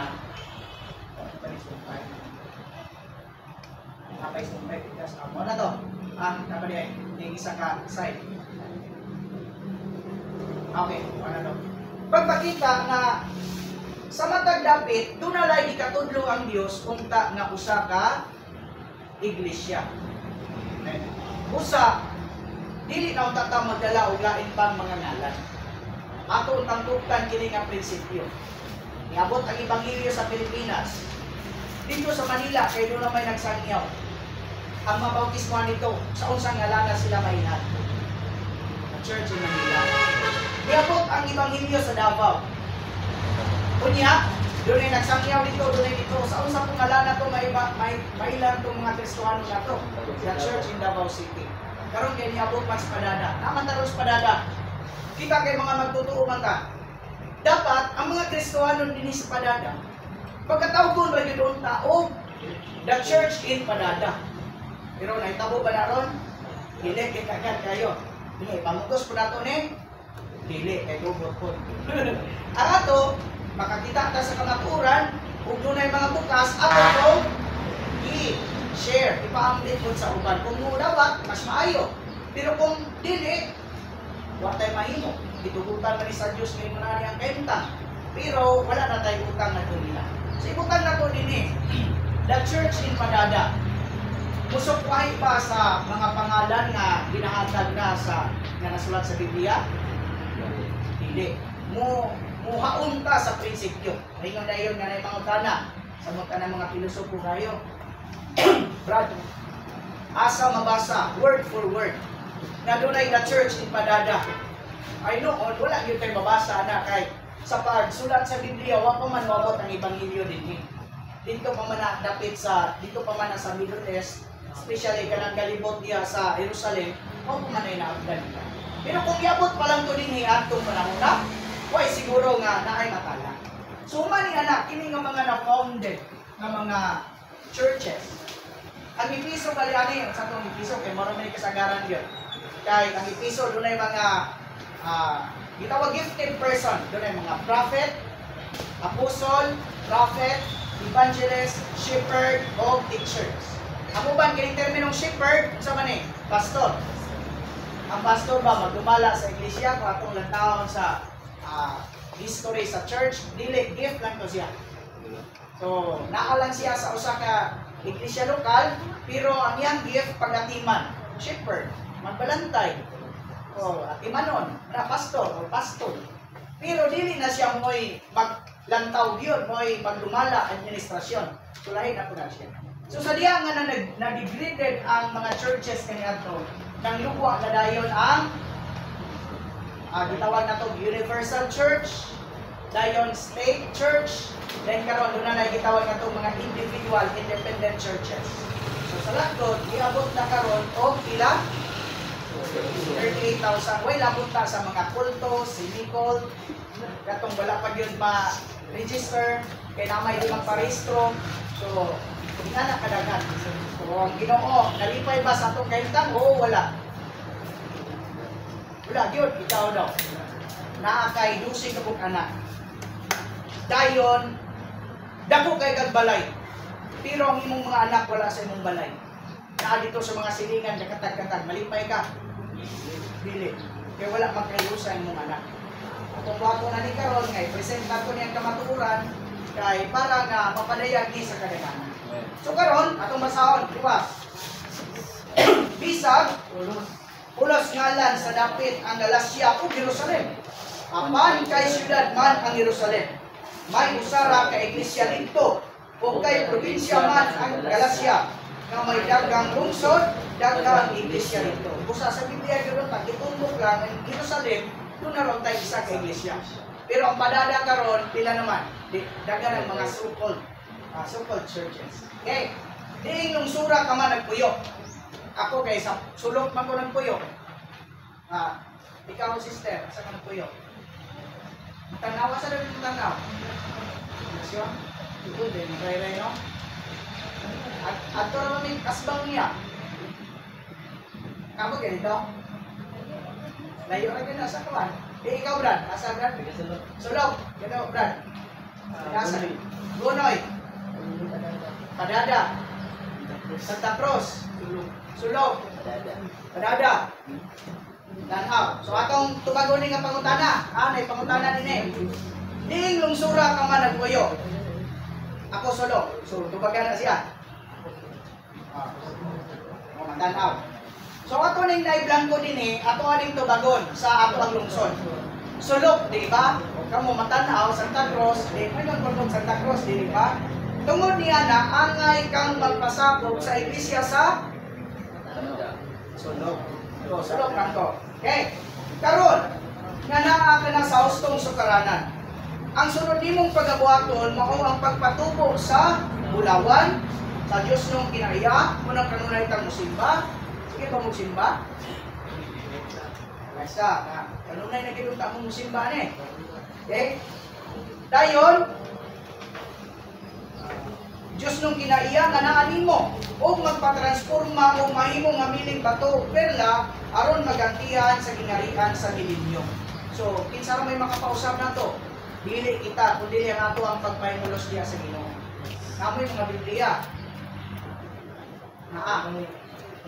[SPEAKER 1] mo na to. Kapag yung isa ka side. Okay, ano to? Pagpakita na sa matag dapit, doon nalay ikatudlo ang Dios unta nga usa ka iglesia. Usa, dili na unta ta magdala og lain pang mga ngalan. Ato untang tugtan kini nga prinsipyo. Niabot ang ebanghelyo sa Pilipinas. Dito sa Manila, kay doon na may nagsangyaw. Ang mabautismoan nito, sa unsang ngalan sila mahinat. Church in Manila. Niabot ang ebanghelyo sa Davao. Kunya, doon ay nagsangyaw dito, doon ay dito. Sa unsang ngalan na ito, mailan itong mga Kristohano na ito. Sa church in Davao City. Karon kay niabot pa sa Padada. Naman taros Padada. Kita kay mga magtutuo man ka. Dapat, ang mga Kristohano din sa Padada, pagkatawgon ba yun doon tao, the church in Padada. Pero naitabo ba na ron? Dili, kagad kayo. Dili, pamutos po na ito ni? Dili, kay Google po. Ang ato, makakita ta sa kamaturan, kung doon ay mga bukas, ato ito, i-share, ipa-update po sa uban. Kung mudawat, mas maayo. Pero kung dili, huwag tayo mahimo. Itugutan na ni sa Diyos ngayon na niyang kaintang. Pero wala na tayo utang na ito nila. So, ibutan na ito din the church in Padada. Musukwahi pa sa mga pangalan na ginahatag na sa nga nasulat sa Biblia? Hindi. Muhaunta sa prinsipyo. Ngayon na yun nga na ipangutana. Sa mga mga pilosopo kayo. Brad, asa mabasa, word for word. Na doon ay the church in Padada. I know, wala yun tayo mabasa na kay sa pagsulat sa Biblia, wala pa man mabot ang ebanghelyo din. Dito pa man dapit sa, dito pa man sa Middle East, especially kanang galibot niya sa Jerusalem, o kumanay na agdan ka. Pero kung iabot pa lang to din atong panahon na, why siguro nga naay matala. So mani anak, kini nga mga na-founded nga mga churches. Ang Episo kaliani, sa itong Episo, kay marami kasagaran yun. Kay ang Episo, doon ay mga gitawag gifted person. Doon ay mga prophet, apostle, prophet, evangelist, shepherd, o teachers. Ako ba, kining terminong shepherd, sa man pastor. Ang pastor ba, magdumala sa iglesia, kung atong lantawon sa history sa church, dili, gift lang to siya. So, naalang siya sa usa ka iglesia lokal, pero ang iyang gift pagatiman, shepherd, magbalantay, o atimanon, na pastor o pastor. Pero dili na siya mo'y maglantaw yun, mo'y magdumala administrasyon. So, lahi na po na siya. So, sa diya nga na degraded ang mga churches kaniadto, nang lugwa na dayon ang gitawag na to Universal Church, dayon State Church, then karon doon na gitawag na to mga individual independent churches. So sa lagot, iabot na karon og pila 38,000. Way labot ta sa mga kulto, sinicol, katong wala pa gyud ma-register, kay namay di magparehistro. So hindi na kadaghan. So ang Ginoo, nalipay ba sa atong kahimtang? Oo, wala. Wala gyud, ikaw daw. Naa kay 12 ka pug anak. Dayon dako kay kag balay. Pero ang imong mga anak wala sa imong balay. Naa dito sa mga silingan katag-katag, malipay ka. Dili. Kaya wala magkayo sa imong anak. Atong bago na ni karon kay presenta ko niyang kamatuoran kay para nga mapadayagi sa kadaghanan. So karon atong basahon, iwas. Bisag ulos ngalan sa dapit ang Galasya ug Jerusalem. Apan kay syudad man ang Jerusalem. May usara ka iglesia dito o kay probinsya man ang Galasya nga may dagang lungsod, dagang iglesia dito. Busa sa Biblia gano'n, tagitumbok lang ang Jerusalem, doon na ron tayo isa ka iglesia. Pero ang padada karon pila naman, dagan ang mga so-called churches. Okay? Diing lungsura ka man nagpuyo. Ako kay sa sulok man ko nagpuyo. Ikaw sister, sa ka nagpuyo? Tanawa sa dapat yung tanaw. Siya? Ito din, ray-ray, no? At ito naman yung kasbang niya. Kamu ganito? Layo na gano'n sa kawan. Ikaw, Brad. Asa, Brad? Sulok. Gano'n, Brad. Asa. Gunoy. Padada. Santa Cruz. Sulok. Padada. Tanaw. So atong tumagunin nga pangutana. May pangutana din eh. Ding lungsura ka man nagpuyo. Ako sulok. So tubagan na siya. Tanaw. So ato ning naiblanko din eh, ato aning tubagon sa ato ang lungsod. Sulok, di ba? Kamo matanaw Santa Cruz, di may nagpundok Santa Cruz, di ba? Tungod niya na angay kang magpasabog sa iglesia sa sulok. So sulok lang to. Okay. Karon, nga naa ka na sa hustong sukaranan. Ang sunod nimong pagabuhaton mao ang pagpatubo sa bulawan sa Dios nung kinaiya, munang kanunay tang musimba. Sige ba musimba? Basta, kanunay na gid ta mo musimba ni. Okay? Dayon Dios nung kinaiya nga naa nimo og magpatransforma og mahimo nga miling bato perla aron magantihan sa gingharian sa milenyo. So, kinsa ra may makapausap na to? Dili kita kundi ang ato ang pagpahimulos diya sa Ginoo. Namoy mga Biblia.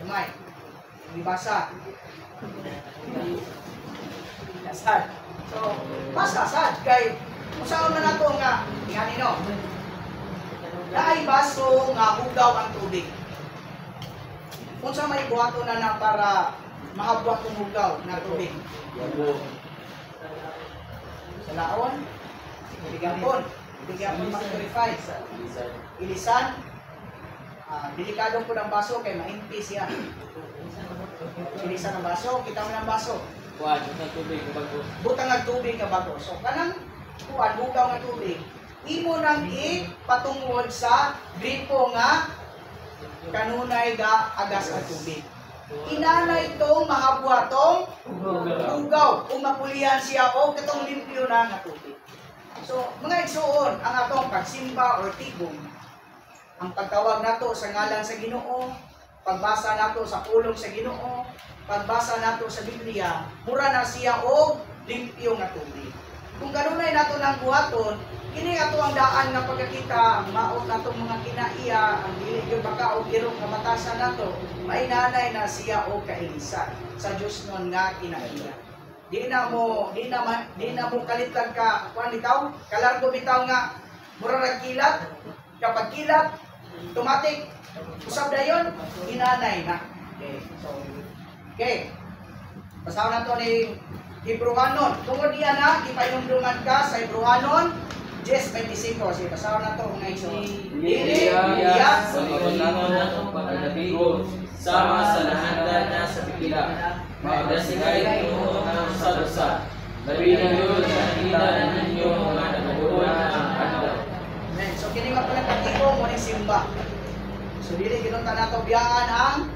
[SPEAKER 1] Umay. Ibasa. Sad. So, basta sad kay usaon man nato nga ngani no. Naay baso nga hugaw ang tubig. Unsa may buhaton na para mahabwat ang hugaw na tubig? Sa laon, bigampon, pag-purify, ilisan, delikado po ng baso kay mainti siya. Ilisan ng baso, kita mo ng baso. Butang ng tubig nga bago. So, kanang kuwan, hugaw ng tubig, imo nang ipatungod sa gripo nga kanunay ga agas ang tubig. inanay itong mahabwatong ugaw kung mapulihan siya o katong limpyo na nga tubig. So, mga igsuon, ang atong pagsimba or tigong, ang pagtawag nato sa ngalan sa Ginoo, pagbasa nato sa pulong sa Ginoo, pagbasa nato sa Biblia, mura na siya og limpyo nga tubig. Kung kanunay nato ng buhaton, kini ato ang daan nga pagkakita, maot natong mga kinaiya, ang dili gyud baka og irong kamatasan nato, may nanay na siya og kailisan sa Dios nun nga kinaiya. Di na mo kalitag ka kuan bitaw, kalargo bitaw nga mura ra kilat, kapag kilat, automatic usab dayon inanay na. Okay. Basahan nato ni Hebrewanon. Tungod diyan na gipainumduman ka sa Hebrewanon 10:25. Sige, basahan nato mga iso.
[SPEAKER 2] Dili iya sa paglanon natong pagkatigo sama sa nahandan na sa pipila. Magdasigay Ginoo ang sa labi na yun sa nakita ninyo mga nagbuon ang adlaw.
[SPEAKER 1] Amen. So kini nga pala katigo mo ni simba. So dili ginunta nato biyaan ang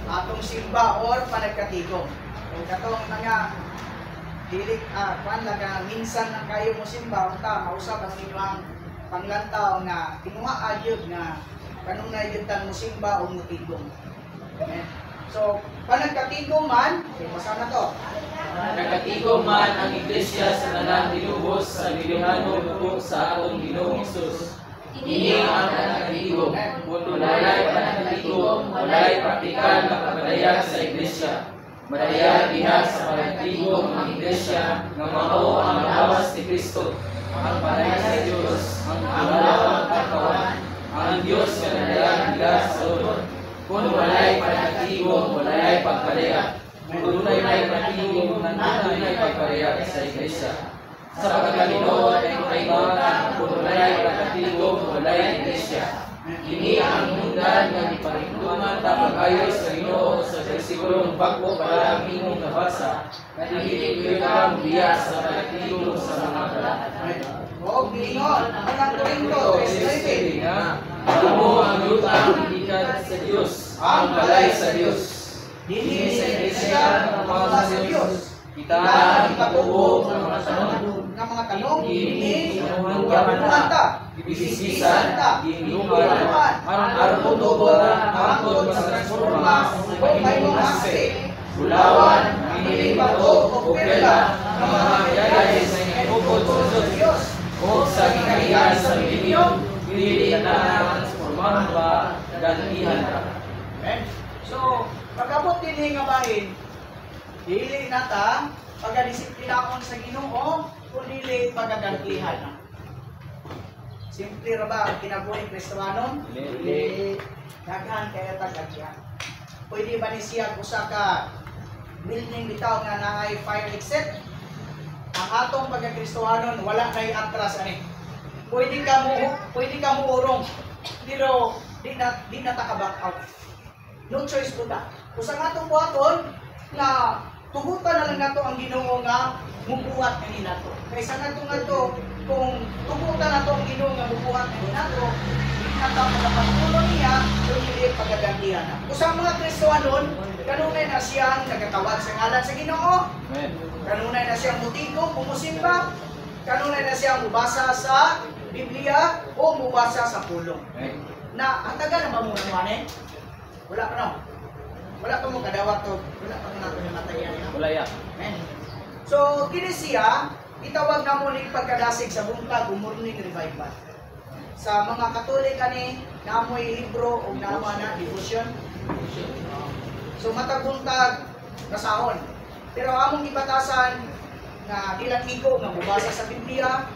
[SPEAKER 1] atong simba or panagkatigo. Kung katong nga dili kuan laga minsan na kayo mo simba unta mausap ang inyong panglantaw nga tinuha agyod nga kanunay gyud tan mo simba o mo tigong. Amen. So panagkatigo man, basa na to.
[SPEAKER 2] Nagkatigo man ang iglesia sa tanan dilubos sa bilihano buko sa atong Ginoong Hesus. Ini ang panagkatigo. Kung walay panagkatigo, walay praktikal na pagpadayag sa iglesia. Madayag diha sa panagkatigo ang iglesia nga mao ang lawas ni Kristo. Ang panay sa Dios, ang alawang katawan, ang Dios nga nadayag diha sa Lord. Kung walay panagkatigo, walay pagpadayag. Kung tunay may panagkatigo, tunay pagpadayag sa iglesia. Sa pagkakalimutan ay kailangan kung walay panagkatigo, walay iglesia. Kini ang mundan nga giparintuman tapos kayo sa Ginoo sa bersikulong bagko para ang imong nabasa. Nahihilig ka biya sa panagkatigo sa mga kalahatan.
[SPEAKER 1] O gingon, ang Korinto 3:9.
[SPEAKER 2] Amo ang lutang igikan sa Dios, ang balay sa Dios.
[SPEAKER 1] Dili sa iglesia ang sa Dios.
[SPEAKER 2] Kita ang ipatubo ng mga
[SPEAKER 1] tanong, ini
[SPEAKER 2] ang
[SPEAKER 1] gamanta,
[SPEAKER 2] ibisisan, ginuman, aron tubo, aron transforma,
[SPEAKER 1] o may mga ase,
[SPEAKER 2] bulawan, pinilibato, o pela, ng mga yayay sa inibukod sa Diyos, o sa kinahiyan sa milinyo, dili na transformahan ba, gantihan ka.
[SPEAKER 1] So, pagkabot din nga bahin, dili nata pagdisiplinaon sa Ginoo kundi dili pagagantihan. Simple ra ba ang kinabuhi Kristohanon? Dili. Daghan kaya tagagyan. Pwede ba ni siya usa ka building bitaw nga naay fire exit? Ang atong pagka-Kristohanon wala nay atras ani. Pwede ka mo urong. Pero di na ta ka back out. No choice po ta. Usa nga atong buhaton na tugutan na lang nato ang Ginoo nga mubuhat kani nato. Kaysa nato kung tugutan nato ang Ginoo nga mubuhat kani nato, nato magapatuloy niya dili pagagantihan na. Usang mga Kristohanon, kanunay na siyang nagatawag sa ngalan sa Ginoo.
[SPEAKER 2] Amen.
[SPEAKER 1] Kanunay na siyang mutigong umusimba. Kanunay na siyang mubasa sa Biblia o mubasa sa pulong. Na hatagan na ba mo naman Wala pa no. Wala pa mo kadawat to. Wala pa mo nato yung matayan.
[SPEAKER 2] Wala ya.
[SPEAKER 1] Amen. So, kini siya, itawag na mo ni pagkadasig sa buntag o morning revival. Sa mga Katolik ani, naamoy libro o naama na devotion. So, mataguntag kasahon. Pero among ibatasan na dilang igo nga mubasa sa Biblia,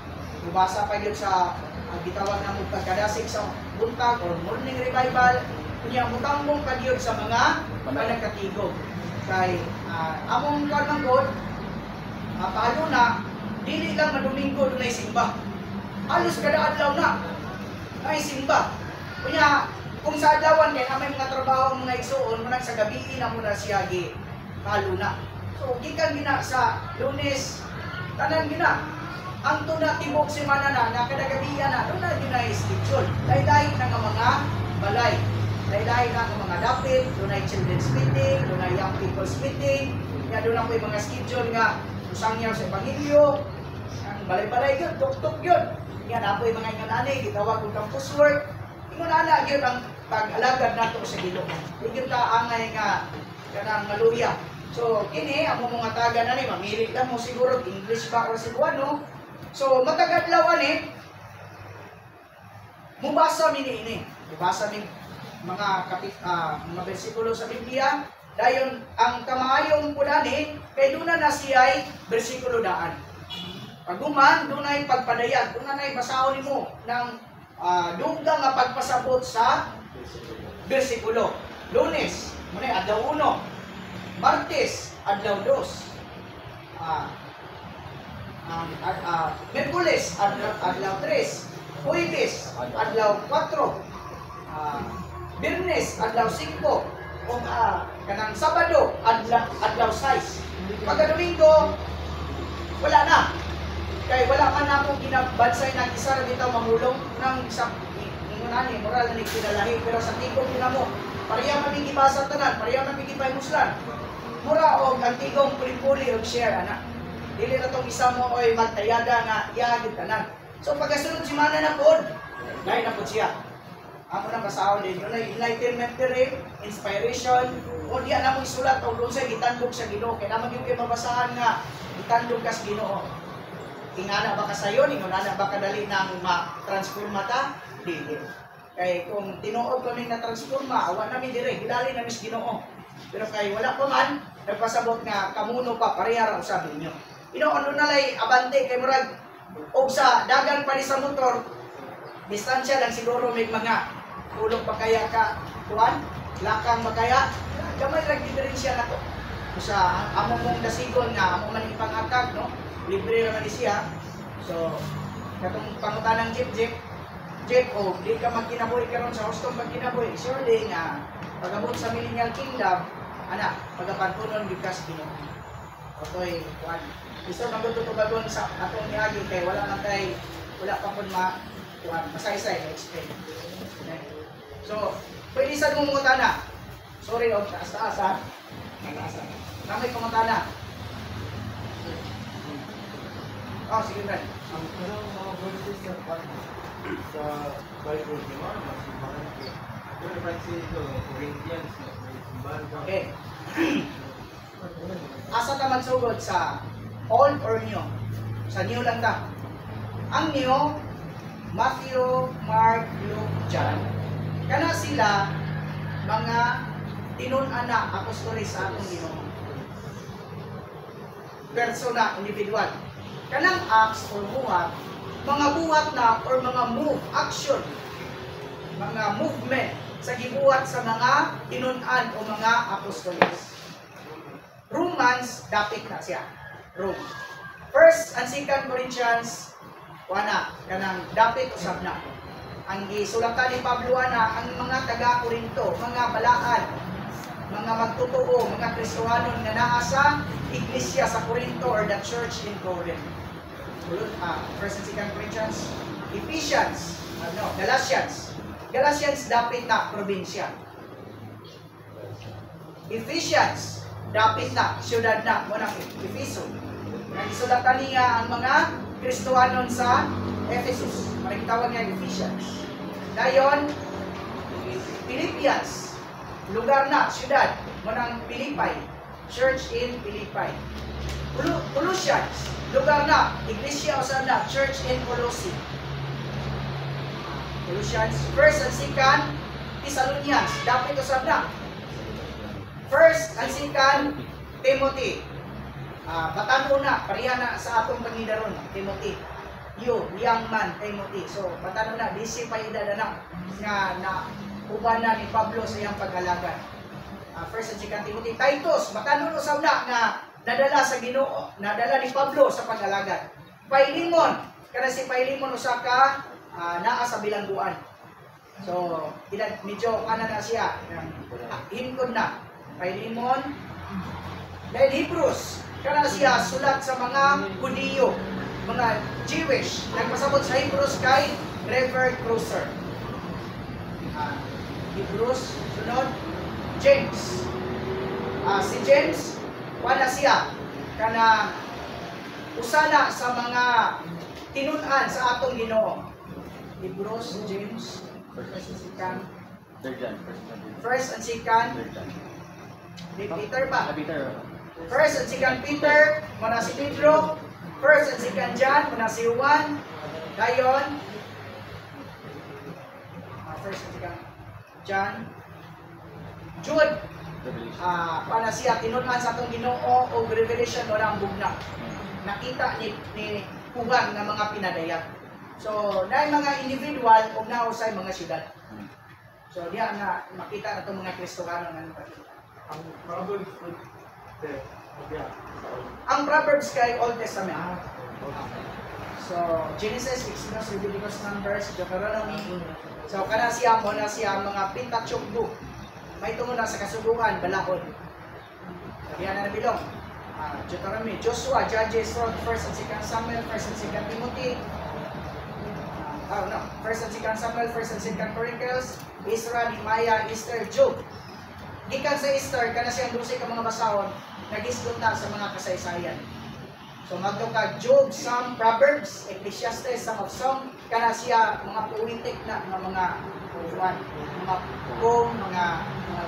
[SPEAKER 1] mubasa pa yun sa gitawag na mo pagkadasig sa buntag o morning revival, kunya mutambong pa yun sa mga panagkatigo. Kay among kanangkod, paano na, dili lang madomingo doon ay simba. Alos kada adlaw na, ay simba. Kunya, kung sa adlawan kaya may mga trabaho mga igsuon, manag sa gabi na muna siya halo na. So, gikan gina sa Lunes, tanan gina. Ang tuna tibok semana na, kada gabi na, doon na gina schedule. Dahil na nga mga balay. lahi-lahi na ang mga dapit, dunay children's meeting, dunay young people's meeting, nga doon ako yung mga schedule nga usangyaw sa Ebanghelyo, ang balay-balay yun, tuk-tuk yun. Nga na po yung mga ingon-anay, gitawag ko campus work, ingon-ana yun ang pag-alagad nato sa Ginoo. Higit ka angay nga kanang maluya. So, kini, ang mga taga na ni, mamili lang mo siguro, English ba o Cebuano. So, matagadlawan mubasa mi ini. Mubasa mi mga mga bersikulo sa Biblia. Dayon ang kamaayong pudani kay duna na siya'y bersikulo daan. Paguman dunay pagpadayag, dunay basahon nimo ng duga nga pagpasabot sa bersikulo. Lunes, munay adlaw 1. Martes, adlaw 2. Miyerkules, adlaw 3. Huwebes, adlaw 4. Biyernes, adlaw 5. O kanang Sabado, adlaw 6. Pagka Domingo, wala na. Kaya wala man akong ginabansay na isa na dito mamulong ng isang ingunani, moral na nagkinalahi. Pero sa tigong yun mo, pareha mamigibasa tanan, pareha mamigipay muslan. Mura o antigong puli-puli o share, anak. Dili na itong isa mo o'y magtayada nga iagid tanan. So pagkasunod si Mana na po, dahil na po siya. Ako nang kasahon din, yun ay enlightenment rin, inspiration, o diyan na mo isulat o doon sa gitandog sa Ginoo. Kaya naman yung kayo mabasahan nga, gitandog ka sa Ginoo. Ingana ba ka sayo, ingana ba ka dali nang ma-transforma ta? Dili. Kaya kung tinuod kami na transforma, awa namin dire, gidali namin sa Ginoo. Pero kay wala pa man, nagpasabot nga kamuno pa, pareha ra usabi niyo. Ano nalay abante kay murag og sa dagan pa ni sa motor, distansya lang siguro may mga ulog pa kaya ka kuan, lakang makaya, gamay lang diferensya na to. Sa amo mong dasigon nga amo man ipanghatag, no? Libre naman ni siya. So katong pangutanang jeep o di ka magkinabuhi karon sa hustong magkinabuhi, surely nga pagabot sa millennial kingdom, anak, pagapantunon bigas Ginoo. Otoy kuan. Gusto magtutubagon sa atong niagi kay wala man kay wala pa pud masaysay na explain. So, pwede sa mong mutana. Sorry, taas-taas ha. Namay kumutana. Oh, sige Brad.
[SPEAKER 3] Pero mga verses sa Bible, di ba? Pero pansin ito, Corinthians,
[SPEAKER 1] Okay. Asa ka magsugod sa old or new? Sa new lang ta. Ang new, Matthew, Mark, Luke, John. Kana sila mga tinun-ana apostoles sa atong Ginoo. Persona, individual. Kanang acts or buhat, mga buhat na or mga move, action, mga movement sa gibuhat sa mga tinun-an o mga apostoles. Romans, dapit na siya. Rome. 1 and 2 Corinthians, wana, kanang dapit usab na. Ang gisulatan ni Pablo ana, ang mga taga-Korinto, mga balaan, mga magtotoo, mga Kristohanon nga naa sa iglesia sa Corinto or the church in Corinth. 1 and 2 Corinthians, Ephesians, Galatians dapit na probinsya. Ephesians dapit na siyudad na mo na Efeso. Ang isulatan niya ang mga Kristohanon sa Ephesus. Marikitawag niya Ephesians. Dayon, Philippians, lugar na, siyudad, munang Pilipay, church in Pilipay. Colossians, lugar na, iglesia o saan na, church in Colossae. Colossians, 1 and 2 Thessalonians, dapat o saan na. 1 and 2 Timothy, batano na, pareha na sa atong pangidaron, Timothy. Young man, Timothy. So, batano na, DC pa edad na uban na ni Pablo sa iyang pag-alagad. 1 and 2 Timothy. Titus, batano no sa una na nadala sa Ginoo, nadala ni Pablo sa pag-alagad. Philemon, kana si Philemon usa ka naa sa bilangguan. So, medyo na siya, hingkod na. Philemon, dahil Hebrews, kana siya sulat sa mga Hudiyo, mga Jewish, nagpasabot sa Hebrews kay Reverend Cruiser. Hebrews, sunod, James. Si James, wala siya kana usana sa mga tinun-an sa atong Ginoo. Hebrews, James, First and Second. First and Second. Peter ba? First and Second Peter, muna si Pedro. First and Second John, muna si Juan. Dayon. First and Second John. Jude. Para siya tinun-an sa atong Ginoo o revelation wala ang bugna. Nakita ni Kugang ng mga pinadayag. So, na mga individual o nausay mga syudad. So, diya na makita na itong mga Kristogano na nakakita. Ang Proverbs kay Old Testament. So, Genesis, Exodus, Leviticus, Numbers, Deuteronomy. So, kana siya mo na siya mga Pentateuch book. May tungo na sa kasubukan, balakon. Diyan na nabilong. Deuteronomy, Joshua, Judges, 1st and 2nd Samuel, 1st and 2nd Timothy. First and 2nd Samuel, 1st and 2nd Chronicles, Ezra, Nehemiah, Esther, Job. Gikan sa Esther, kana siyang 12 ka mga basahon, nagisguta sa mga kasaysayan. So magto ka Job, Psalm, Proverbs, Ecclesiastes, Song of Song, kana siya mga poetic na mga poem, mga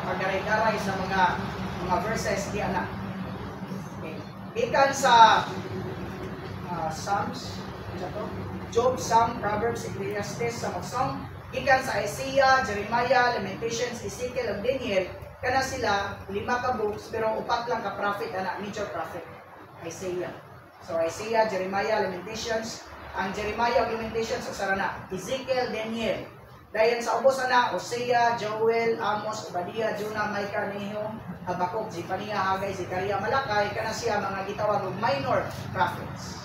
[SPEAKER 1] pagdaray-daray sa mga verses di ana. Okay. Gikan sa Psalms, Job, Psalm, Proverbs, Ecclesiastes, Song of Song, gikan sa Isaiah, Jeremiah, Lamentations, Ezekiel, ug Daniel, kana sila 5 ka books pero 4 lang ka prophet ana, major prophet. Isaiah. So Isaiah, Jeremiah, Lamentations, ang Jeremiah ug Lamentations usa na, Ezekiel, Daniel. Dayon sa ubos ana, Hosea, Joel, Amos, Obadiah, Jonah, Micah, Nahum, Habakkuk, Zephaniah, Haggai, Zechariah, Malakay, kana siya mga gitawag og minor prophets.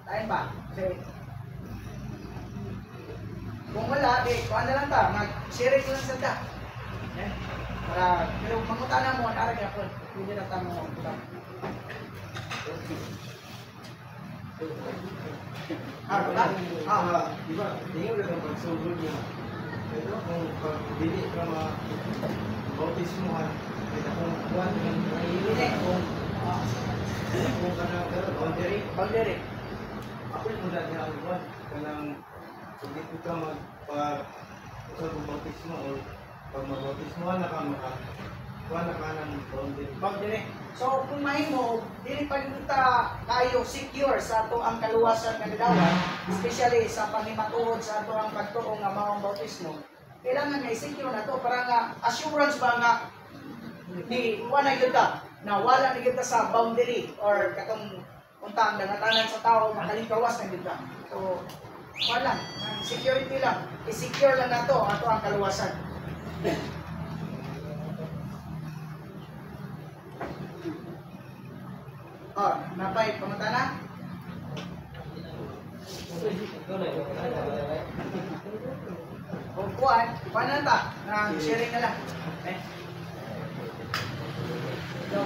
[SPEAKER 1] Tayo ba? Okay. Kung wala, kuha na lang ta, mag-share ko lang sa ta. Okay? Pero mangutana mo, narag ako, hindi na tayo mga
[SPEAKER 3] Di ba, tingin ka ng pagsugod niya. Pero kung pagdili ka bautismuhan, kung kuwan ng naiinig, kung ka na boundary. Ako yung mula niya ang kuwan. Kanang hindi ko ka magpapautismo o pag magbautismuhan na ka kuwan na ka ng
[SPEAKER 1] boundary. So kung mahimo, dili pa kita kayo secure sa ato ang kaluwasan nga gidawat, especially sa panghimatuod sa ato ang pagtuo nga maong bautismo. Kailangan nga i-secure na to para nga assurance ba nga di wala gyud ka na wala na gyud ka sa boundary or katong untang dangatanan sa tao makalingkawas na gyud ka. So wala, security lang. I-secure lang nato ato ang kaluwasan. Napay pamantana? O kuwan, paano na ta? Sharing na lang. Okay. So,